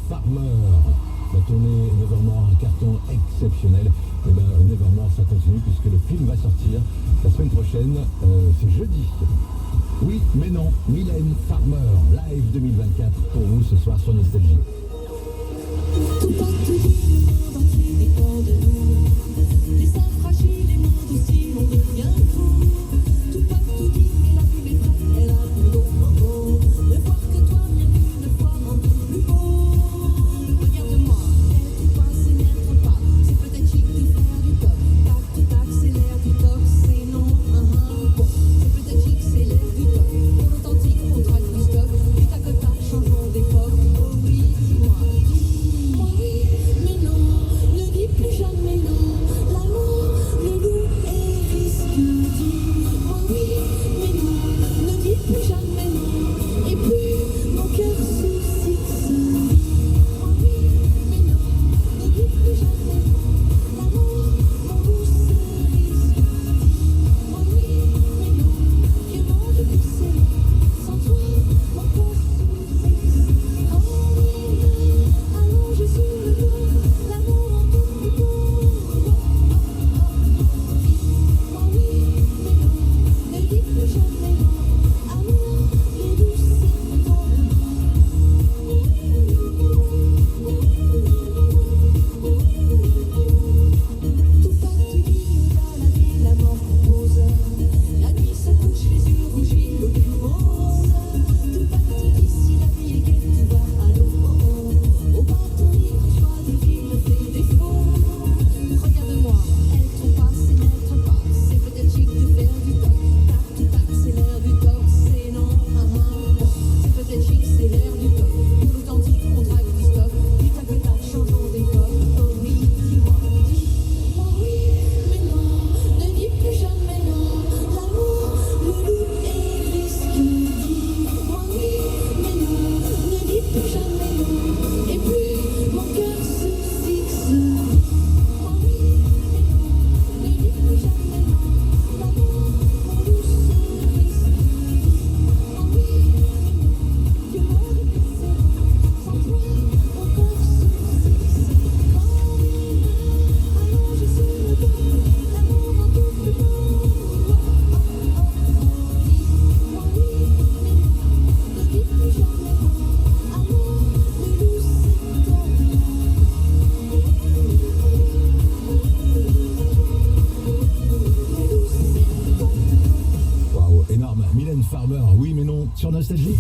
Farmer. La tournée Nevermore, un carton exceptionnel. Et bien Nevermore, ça continue puisque le film va sortir la semaine prochaine, c'est jeudi. Oui, mais non, Mylène Farmer, live 2024 pour vous ce soir sur Nostalgie. Tout part, tout dit, le monde entier dépend de nous. Les seins fragiles, les mondes aussi, on devient fou. Tout part, tout dit, et la vie est prête, elle a plus beau. Ne voir que toi, rien qu'une fois, rend tout plus beau. Regarde-moi, être pas, c'est n'être pas. C'est peut-être chic de faire du top. Tac, tout tac, c'est l'air du top, c'est non, bon. C'est peut-être chic, c'est l'air du top. Pour l'authentique, on traque du stock. Du tac au tac, changeons d'époque. Oh oui, dis-moi. Oui, mais non, ne dis plus jamais non. L'amour, le loup et risque dit. Oui, mais non, ne dis plus jamais non. Et plus mon cœur se fixe. Oui, mais non, ne dis plus jamais non. L'amour, mon loup se risque dit. Oui, mais non, que mon de pousser. Sans toi, mon corps se fixe. Oh oui, allongé sur le dos, l'amour en tout plus beau. Oh oui, mais non, ne dis plus jamais non. Amour, les douces septembre. Tout part, tout dit, au-delà, la vie, la mort compose. La nuit se couche, les yeux rougis, le plus rose. Tout part, tout dit, si la vie est gaie, tu vas à l'eau. Au bateau ivre, choix de vie me fait défaut. Regarde-moi, être pas, c'est n'être pas. C'est peut-être chic de faire du top. Tac, tout tac, c'est l'air du top. C'est non, bon. C'est peut-être chic, c'est l'air du top. Pour l'authentique, on drague du stock. Du tac au tac, changeons d'époque. Oh oui, dis-moi, dis. Oh oui, mais non, ne dis plus jamais non. L'amour, le loup et risque dit. Oh oui, mais non, ne dis plus jamais non. Et plus mon cœur se fixe. Oh oui, mais non, ne dis plus jamais non. L'amour, mon loup se risque dit. Oh oui, mais non, que mon repoussé. Sans toi, mon corps se fixe. Oh oui, allongé sur le dos, l'amour en tout plus beau. Oh oui, mais non, ne dis plus jamais non. Amour, le loup septembre. Le loup septembre. Waouh, énorme. Mylène Farmer, oui, mais non, sur Nostalgie.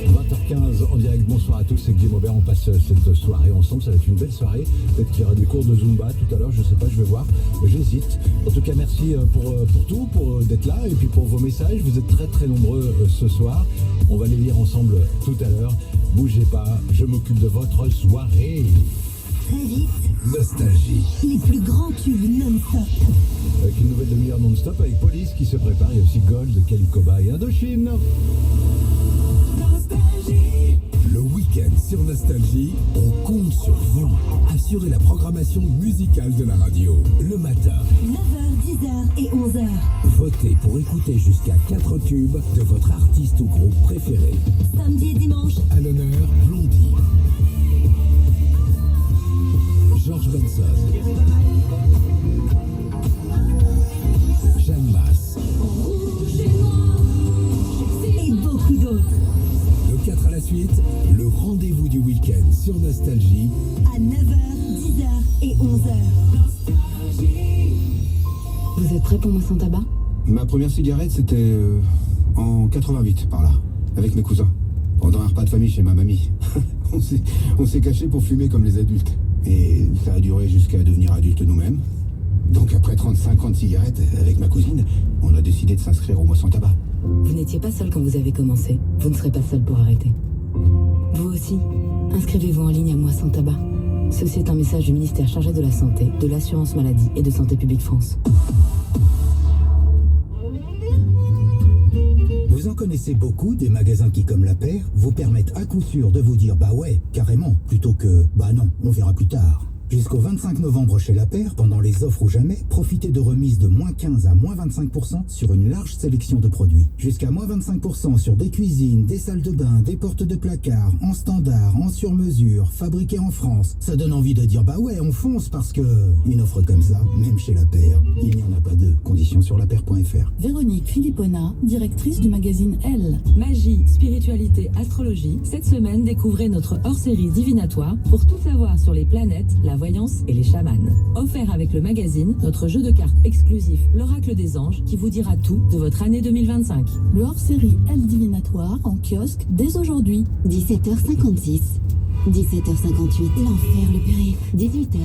20h15 en direct, bonsoir à tous, c'est Guillaume Aubert, on passe cette soirée ensemble, ça va être une belle soirée, peut-être qu'il y aura des cours de Zumba tout à l'heure, je sais pas, je vais voir, j'hésite. En tout cas, merci pour tout, pour d'être là, et puis pour vos messages, vous êtes très très nombreux ce soir, on va les lire ensemble tout à l'heure, bougez pas, je m'occupe de votre soirée. Très vite, Nostalgie. les plus grands tubes non-stop. Avec une nouvelle demi-heure non-stop, avec Police qui se prépare, il y a aussi Gold, Calicoba et Indochine. Le week-end sur Nostalgie, on compte sur vous. Assurez la programmation musicale de la radio. Le matin, 9h, 10h et 11h. votez pour écouter jusqu'à 4 tubes de votre artiste ou groupe préféré. Samedi et dimanche, À l'honneur, Blondie, George Benson, Jeanne Masse. et beaucoup d'autres. Le 4 à la suite, le rendez-vous du week-end sur Nostalgie. À 9h, 10h et 11h. Vous êtes prêts pour mon sans tabac? Ma première cigarette, c'était en 88, par là, avec mes cousins. Pendant un repas de famille chez ma mamie. on s'est cachés pour fumer comme les adultes. Et ça a duré jusqu'à devenir adultes nous-mêmes. Donc après 35 ans de cigarettes, avec ma cousine, on a décidé de s'inscrire au mois sans tabac. Vous n'étiez pas seul quand vous avez commencé. Vous ne serez pas seul pour arrêter. Vous aussi, inscrivez-vous en ligne à Moi sans tabac. Ceci est un message du ministère chargé de la Santé, de l'Assurance Maladie et de Santé Publique France. Vous en connaissez beaucoup des magasins qui, comme la paire, vous permettent à coup sûr de vous dire bah ouais, carrément, plutôt que bah non, on verra plus tard. Jusqu'au 25 novembre chez La Paire, pendant les offres ou jamais, profitez de remises de moins 15 à moins 25% sur une large sélection de produits. Jusqu'à moins 25% sur des cuisines, des salles de bain, des portes de placard, en standard, en sur-mesure, fabriquées en France. Ça donne envie de dire bah ouais, on fonce parce que... Une offre comme ça, même chez La Paire, il n'y en a pas deux. Conditions sur lapaire.fr. Véronique Philippona, directrice du magazine Elle. Magie, spiritualité, astrologie. Cette semaine, découvrez notre hors-série divinatoire pour tout savoir sur les planètes, la voyance et les chamans. Offert avec le magazine, notre jeu de cartes exclusif, l'Oracle des Anges, qui vous dira tout de votre année 2025. Le hors-série Elle divinatoire en kiosque dès aujourd'hui. 17h56. 17h58. L'enfer le périph'. 18h.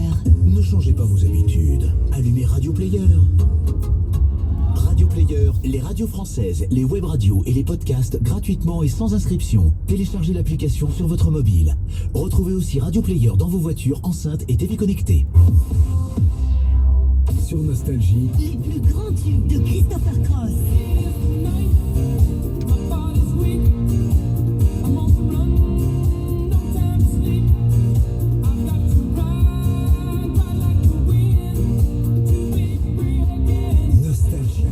Ne changez pas vos habitudes. Allumez Radio Player. Radio Player, les radios françaises, les web radios et les podcasts gratuitement et sans inscription. Téléchargez l'application sur votre mobile. Retrouvez aussi Radio Player dans vos voitures, enceintes et TV connectées. Sur Nostalgie, Les plus grands tubes de Christopher Cross. Nostalgie.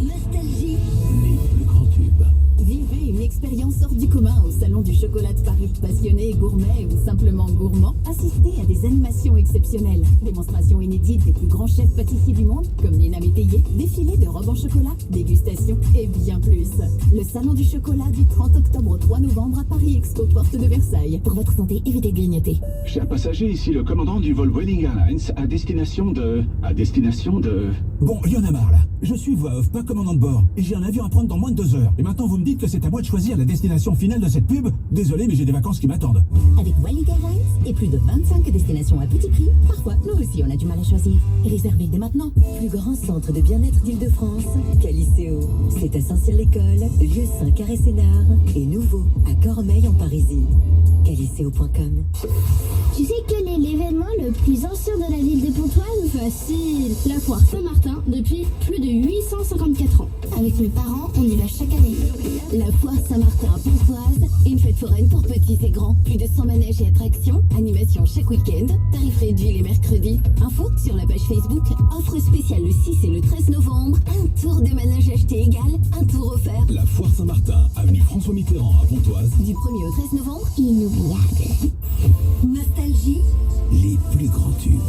Nostalgie. Les plus grands tubes. Vivez une expérience hors du commun au Salon du Chocolat de Paris. Passionnés, gourmets ou simplement gourmands, assistez à des animations exceptionnelles. Démonstrations inédites des plus grands chefs pâtissiers du monde, comme Nina Métayer, défilés de robes en chocolat, dégustations et bien plus. Le Salon du Chocolat du 30 octobre au 3 novembre à Paris Expo, porte de Versailles. Pour votre santé, évitez de grignoter. Chers passagers, ici le commandant du vol Vueling Airlines à destination de... Bon, il y en a marre là. Je suis voix off, pas commandant de bord. Et j'ai un avion à prendre dans moins de 2 heures. Et maintenant vous me dites que c'est à moi de choisir la destination finale de cette pub? Désolé, mais j'ai des vacances qui m'attendent. Avec Vueling Airlines et plus de 25 destinations à petit prix, parfois nous aussi on a du mal à choisir. Réservez dès maintenant. Plus grand centre de bien-être d'Île-de-France, Caliceo. C'est à Saint-Cyr-l'École, lieu Saint-Carré-Sénard et nouveau à Cormeilles en Parisie. Caliceo.com. Tu sais quel est l'événement le plus ancien de la ville de Pontoise? Facile. La foire Saint-Martin depuis plus de 854 ans. Avec mes parents, on y va chaque année. La foire Saint-Martin à Pontoise, une fête foraine pour petits et grands. Plus de 100 manèges et attractions, animations chaque week-end, tarifs réduits les mercredis. Info sur la page Facebook, offre spéciale le 6 et le 13 novembre. Un tour de manège acheté égal, un tour offert. La foire Saint-Martin, avenue François Mitterrand à Pontoise. Du 1er au 13 novembre, Inoubliable. Nostalgie. Les plus grands tubes.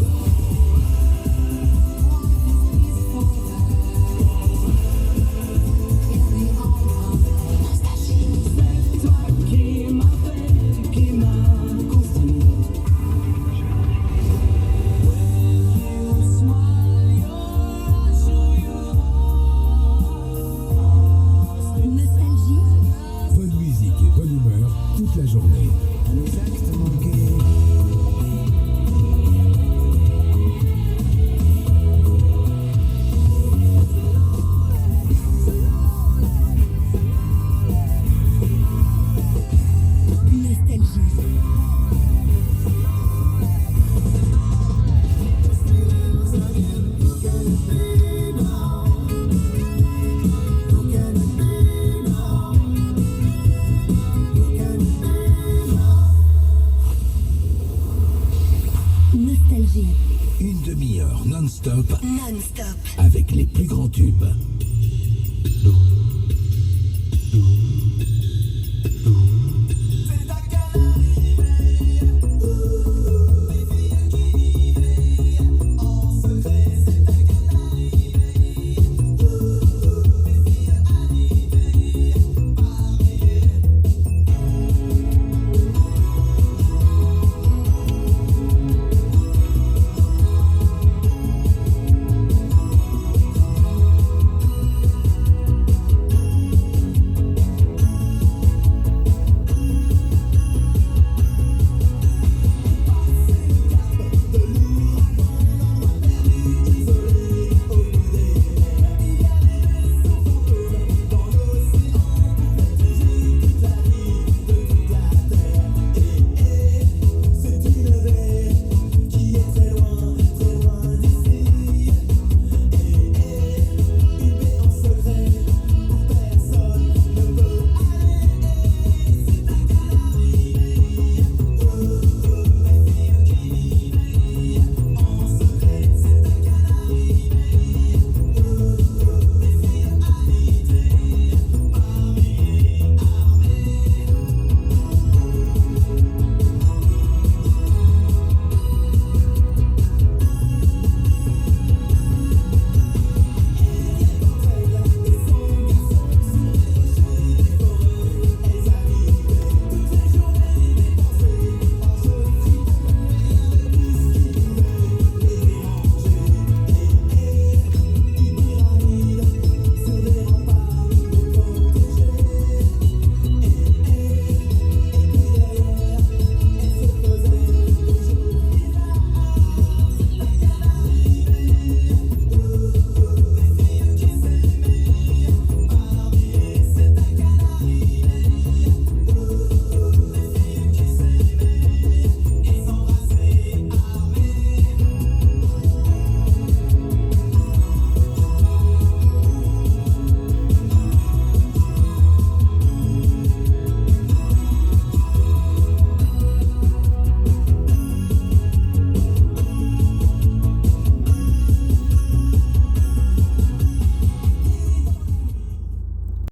Nostalgie. Bonne musique et bonne humeur toute la journée. Nostalgie. Une demi-heure non-stop Non-stop. avec les plus grands tubes.